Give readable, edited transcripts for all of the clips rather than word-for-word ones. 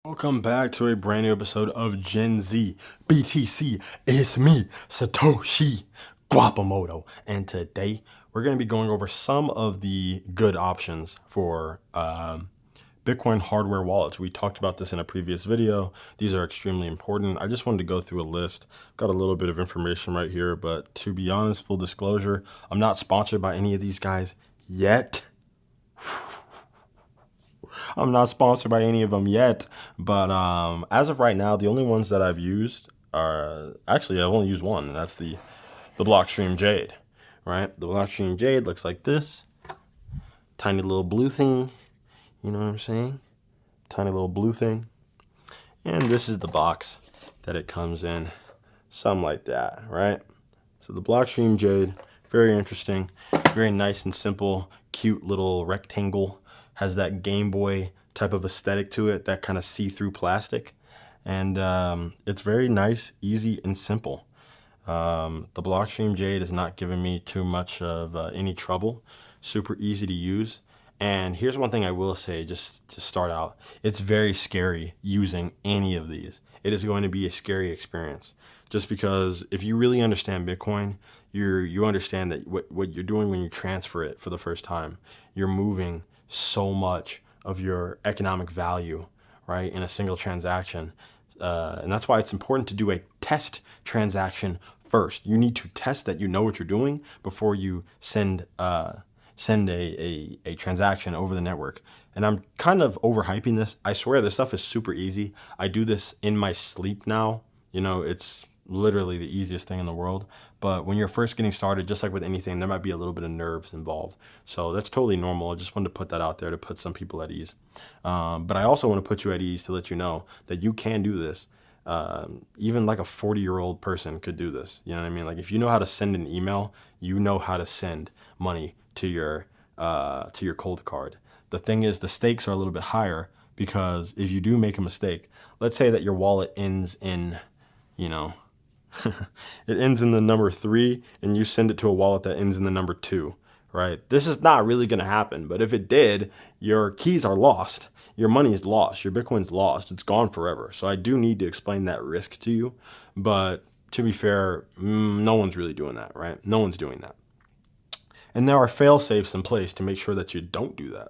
Welcome back to a brand new episode of Gen Z BTC. It's me, Satoshi Guapamoto, and today we're going to be going over some of the good options for Bitcoin hardware wallets. We talked about this in a previous video. These are extremely important. I just wanted to go through a list. Got a little bit of information right here, but to be honest, full disclosure, I'm not sponsored by any of these guys yet. I'm not sponsored by any of them yet, but as of right now, the only ones that I've used are actually I've only used one, and that's the Blockstream Jade, right? The Blockstream Jade looks like this, tiny little blue thing. You know what I'm saying? Tiny little blue thing, and this is the box that it comes in, something like that, right? So the Blockstream Jade, very interesting, very nice and simple, cute little rectangle. Has that Game Boy type of aesthetic to it, that kind of see-through plastic. And it's very nice, easy, and simple. The Blockstream Jade is not giving me too much of any trouble. Super easy to use. And here's one thing I will say, just to start out. It's very scary using any of these. It is going to be a scary experience. Just because if you really understand Bitcoin, you understand that what you're doing when you transfer it for the first time, you're moving so much of your economic value, right, in a single transaction. And that's why it's important to do a test transaction first. You need to test that you know what you're doing before you send a transaction over the network. And I'm kind of overhyping this. I swear this stuff is super easy. I do this in my sleep now. You know, it's literally the easiest thing in the world. But when you're first getting started, just like with anything, there might be a little bit of nerves involved. So that's totally normal. I just wanted to put that out there to put some people at ease. But I also want to put you at ease to let you know that you can do this. Even like a 40-year-old person could do this. You know what I mean? Like if you know how to send an email, you know how to send money to your cold card. The thing is, the stakes are a little bit higher because if you do make a mistake, let's say that your wallet ends in, you know, it ends in the number 3 and you send it to a wallet that ends in the number 2, right? This is not really going to happen, but if it did, your keys are lost. Your money is lost. Your Bitcoin's lost. It's gone forever. So I do need to explain that risk to you. But to be fair, no one's really doing that, right? No one's doing that. And there are fail safes in place to make sure that you don't do that.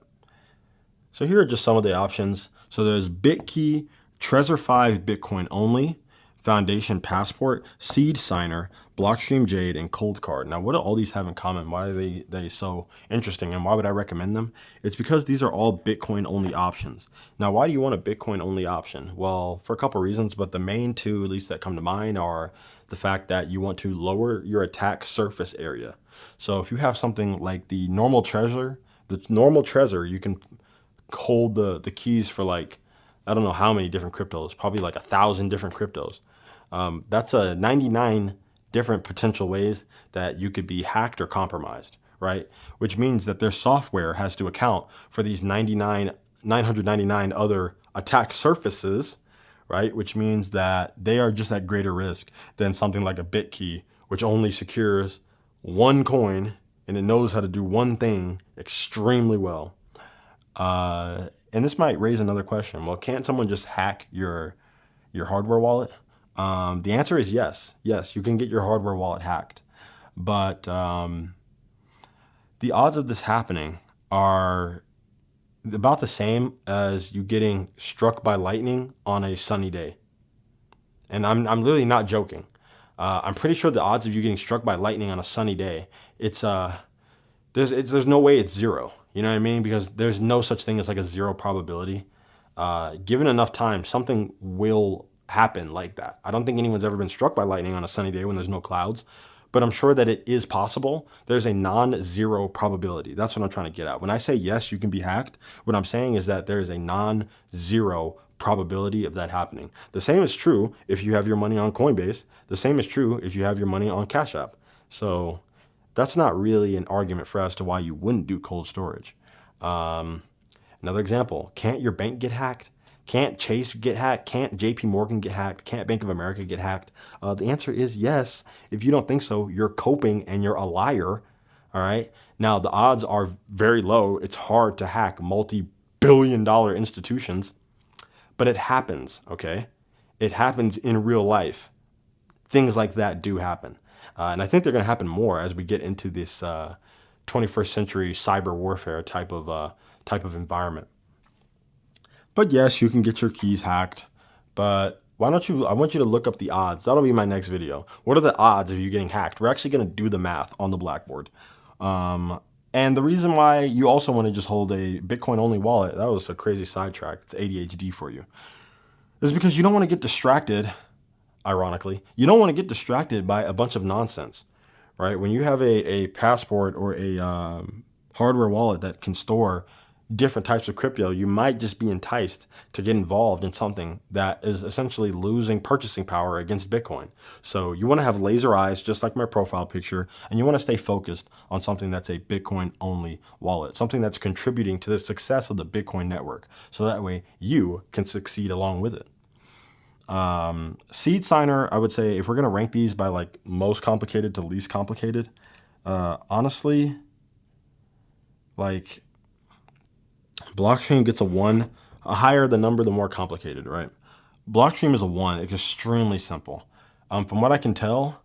So here are just some of the options. So there's Bitkey, Trezor 5 Bitcoin only, Foundation Passport, Seed Signer, Blockstream Jade, and Cold Card. Now, what do all these have in common? Why are they so interesting, and why would I recommend them? It's because these are all Bitcoin only options. Now, why do you want a Bitcoin only option? Well, for a couple of reasons, but the main two, at least that come to mind, are the fact that you want to lower your attack surface area. So if you have something like the normal Trezor, you can hold the keys for like, I don't know how many different cryptos, probably like 1,000 different cryptos. That's a 99 different potential ways that you could be hacked or compromised, right? Which means that their software has to account for these 999 other attack surfaces, right? Which means that they are just at greater risk than something like a Bitkey, which only secures one coin and it knows how to do one thing extremely well. And this might raise another question. Well, can't someone just hack your hardware wallet? The answer is yes. Yes, you can get your hardware wallet hacked. But the odds of this happening are about the same as you getting struck by lightning on a sunny day. And I'm literally not joking. I'm pretty sure the odds of you getting struck by lightning on a sunny day, there's no way it's zero. You know what I mean? Because there's no such thing as like a zero probability. Given enough time, something will happen like that. I don't think anyone's ever been struck by lightning on a sunny day when there's no clouds, but I'm sure that it is possible. There's a non-zero probability. That's what I'm trying to get at. When I say yes, you can be hacked, what I'm saying is that there is a non-zero probability of that happening. The same is true if you have your money on Coinbase. The same is true if you have your money on Cash App. So that's not really an argument for as to why you wouldn't do cold storage. Another example, can't your bank get hacked? Can't Chase get hacked? Can't JP Morgan get hacked? Can't Bank of America get hacked? The answer is yes. If you don't think so, you're coping and you're a liar. All right. Now, the odds are very low. It's hard to hack multi-billion-dollar institutions. but it happens, okay? It happens in real life. Things like that do happen. And I think they're going to happen more as we get into this 21st century cyber warfare type of environment. But yes, you can get your keys hacked. But why don't you? I want you to look up the odds. That'll be my next video. What are the odds of you getting hacked? We're actually going to do the math on the blackboard. And the reason why you also want to just hold a Bitcoin only wallet, that was a crazy sidetrack. It's ADHD for you. Is because you don't want to get distracted. Ironically, you don't want to get distracted by a bunch of nonsense, right? When you have a passport or a hardware wallet that can store different types of crypto, you might just be enticed to get involved in something that is essentially losing purchasing power against Bitcoin. So you want to have laser eyes, just like my profile picture, and you want to stay focused on something that's a Bitcoin only wallet, something that's contributing to the success of the Bitcoin network. So that way you can succeed along with it. Seed Signer, I would say if we're going to rank these by like most complicated to least complicated, honestly, like Blockstream gets a 1. A higher the number, the more complicated, right? Blockstream is a 1. It's extremely simple. From what I can tell,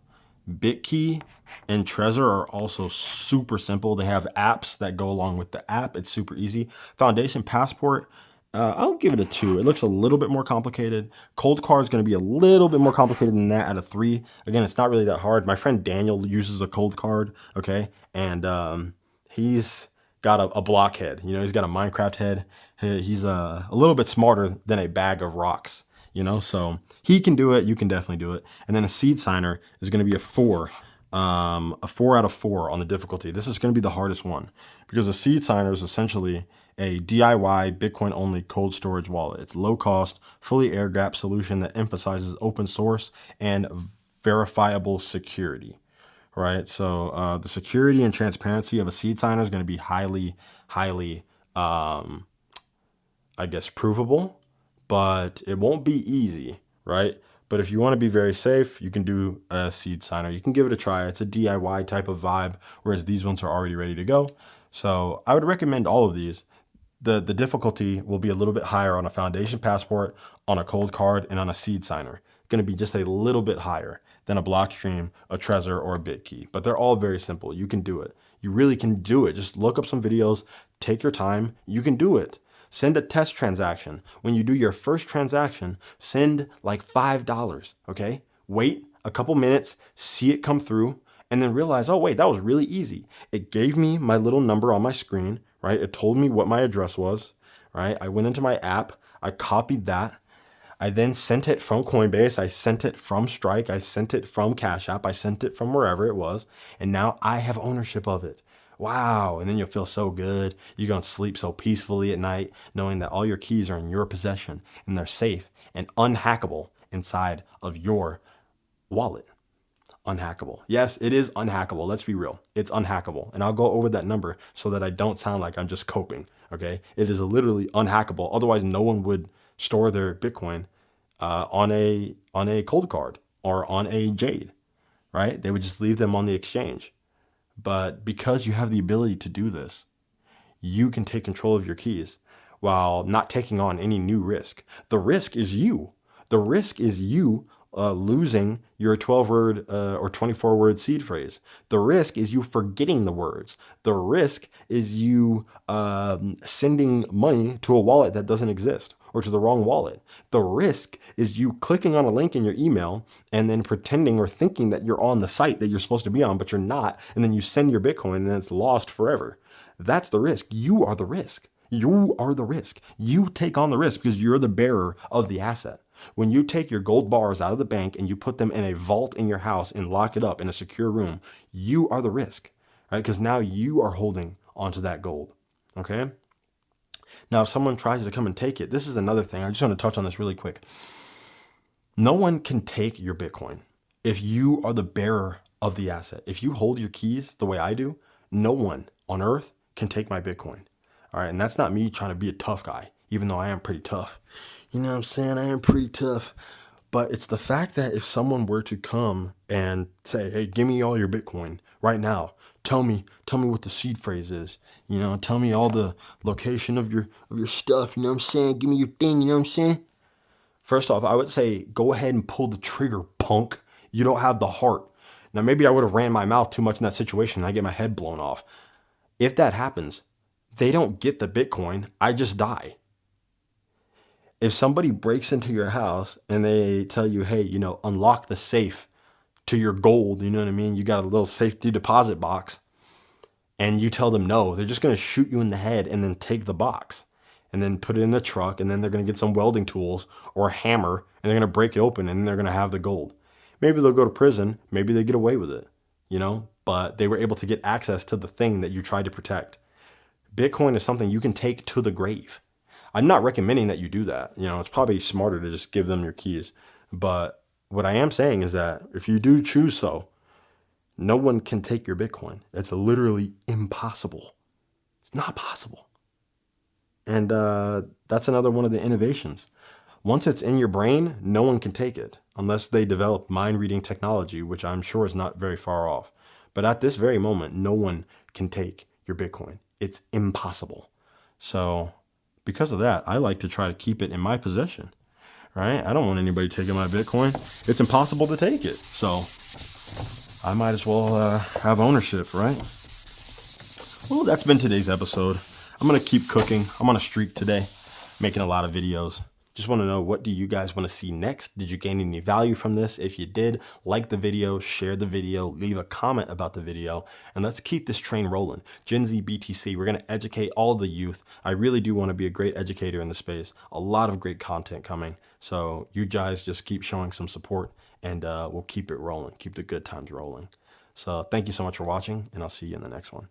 Bitkey and Trezor are also super simple. They have apps that go along with the app. It's super easy. Foundation Passport, I'll give it a 2. It looks a little bit more complicated. Coldcard is going to be a little bit more complicated than that at a 3. Again, it's not really that hard. My friend Daniel uses a Coldcard, okay? And he's got a blockhead. You know, he's got a Minecraft head. He's a little bit smarter than a bag of rocks, you know? So he can do it. You can definitely do it. And then a Seed Signer is going to be a 4. A 4 out of 4 on the difficulty. This is going to be the hardest one because a Seed Signer is essentially a DIY Bitcoin only cold storage wallet. It's low cost, fully air gapped solution that emphasizes open source and verifiable security. Right. So the security and transparency of a Seed Signer is going to be highly, I guess, provable, but it won't be easy. Right. But if you want to be very safe, you can do a Seed Signer. You can give it a try. It's a DIY type of vibe, whereas these ones are already ready to go. So I would recommend all of these. The difficulty will be a little bit higher on a Foundation Passport, on a Coldcard, and on a Seed Signer. Going to be just a little bit higher than a Blockstream, a Trezor, or a Bitkey. But they're all very simple. You can do it. You really can do it. Just look up some videos, take your time. You can do it. Send a test transaction. When you do your first transaction, send like $5, okay? Wait a couple minutes, see it come through, and then realize, oh, wait, that was really easy. It gave me my little number on my screen, right? It told me what my address was, right? I went into my app, I copied that. I then sent it from Coinbase. I sent it from Strike. I sent it from Cash App. I sent it from wherever it was. And now I have ownership of it. Wow. And then you'll feel so good. You're going to sleep so peacefully at night, knowing that all your keys are in your possession and they're safe and unhackable inside of your wallet. Unhackable. Yes, it is unhackable. Let's be real. It's unhackable. And I'll go over that number so that I don't sound like I'm just coping. Okay. It is literally unhackable. Otherwise, no one would store their Bitcoin on a Coldcard or on a Jade, right? They would just leave them on the exchange. But because you have the ability to do this, you can take control of your keys while not taking on any new risk. The risk is you. The risk is you losing your 12-word or 24-word seed phrase. The risk is you forgetting the words. The risk is you sending money to a wallet that doesn't exist or to the wrong wallet. The risk is you clicking on a link in your email and then pretending or thinking that you're on the site that you're supposed to be on, but you're not. And then you send your Bitcoin and it's lost forever. That's the risk. You are the risk. You are the risk. You take on the risk because you're the bearer of the asset. When you take your gold bars out of the bank and you put them in a vault in your house and lock it up in a secure room, you are the risk, right? Because now you are holding onto that gold. Okay. Now, if someone tries to come and take it, this is another thing. I just want to touch on this really quick. No one can take your Bitcoin if you are the bearer of the asset. If you hold your keys the way I do, no one on earth can take my Bitcoin. All right. And that's not me trying to be a tough guy, even though I am pretty tough. You know what I'm saying? I am pretty tough. But it's the fact that if someone were to come and say, hey, give me all your Bitcoin right now. Tell me what the seed phrase is. You know, tell me all the location of your stuff. You know what I'm saying? Give me your thing. You know what I'm saying? First off, I would say go ahead and pull the trigger, punk. You don't have the heart. Now, maybe I would have ran my mouth too much in that situation and I get my head blown off. If that happens, they don't get the Bitcoin. I just die. If somebody breaks into your house and they tell you, hey, unlock the safe to your gold, you know what I mean? You got a little safety deposit box, and you tell them no, they're just going to shoot you in the head and then take the box and then put it in the truck, and then they're going to get some welding tools or a hammer and they're going to break it open and they're going to have the gold. Maybe they'll go to prison, maybe they get away with it, but they were able to get access to the thing that you tried to protect. Bitcoin is something you can take to the grave. I'm not recommending that you do that. It's probably smarter to just give them your keys. But what I am saying is that if you do choose so, no one can take your Bitcoin. It's literally impossible. It's not possible. And that's another one of the innovations. Once it's in your brain, no one can take it unless they develop mind reading technology, which I'm sure is not very far off. But at this very moment, no one can take your Bitcoin. It's impossible. So because of that, I like to try to keep it in my possession, right? I don't want anybody taking my Bitcoin. It's impossible to take it. So I might as well have ownership, right? Well, that's been today's episode. I'm going to keep cooking. I'm on a streak today, making a lot of videos. Just want to know, what do you guys want to see next? Did you gain any value from this? If you did, like the video, share the video, leave a comment about the video, and let's keep this train rolling. Gen Z BTC, we're going to educate all the youth. I really do want to be a great educator in the space. A lot of great content coming. So you guys just keep showing some support, and we'll keep it rolling. Keep the good times rolling. So thank you so much for watching, and I'll see you in the next one.